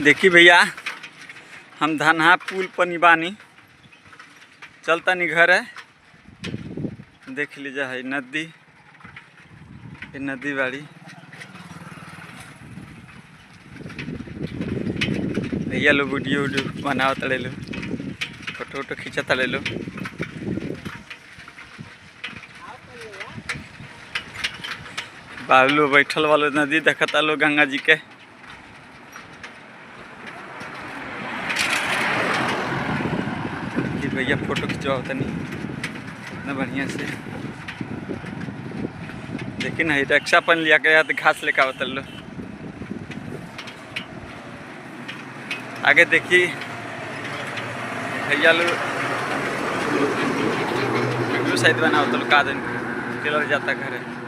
देखी भैया, हम धनहा पुल पर बानी, चलता नहीं घर है। देख लीजिए है नदी, ये नदी बाड़ी। भैया लोग वीडियो बनाव तड़े लो, फोटो वोटो खींचा तड़े लो। बालू बैठल वालो नदी देखता लो गंगा जी के। भैया फोटो खिंचवाओ तनी इतना बढ़िया से। देखिए ना, रिक्शा अपन लिया के तो घास लेकर आवत लो। आगे देखिए भैया लोग वीडियो शायद बनाओ तो का दिन जाता घर है।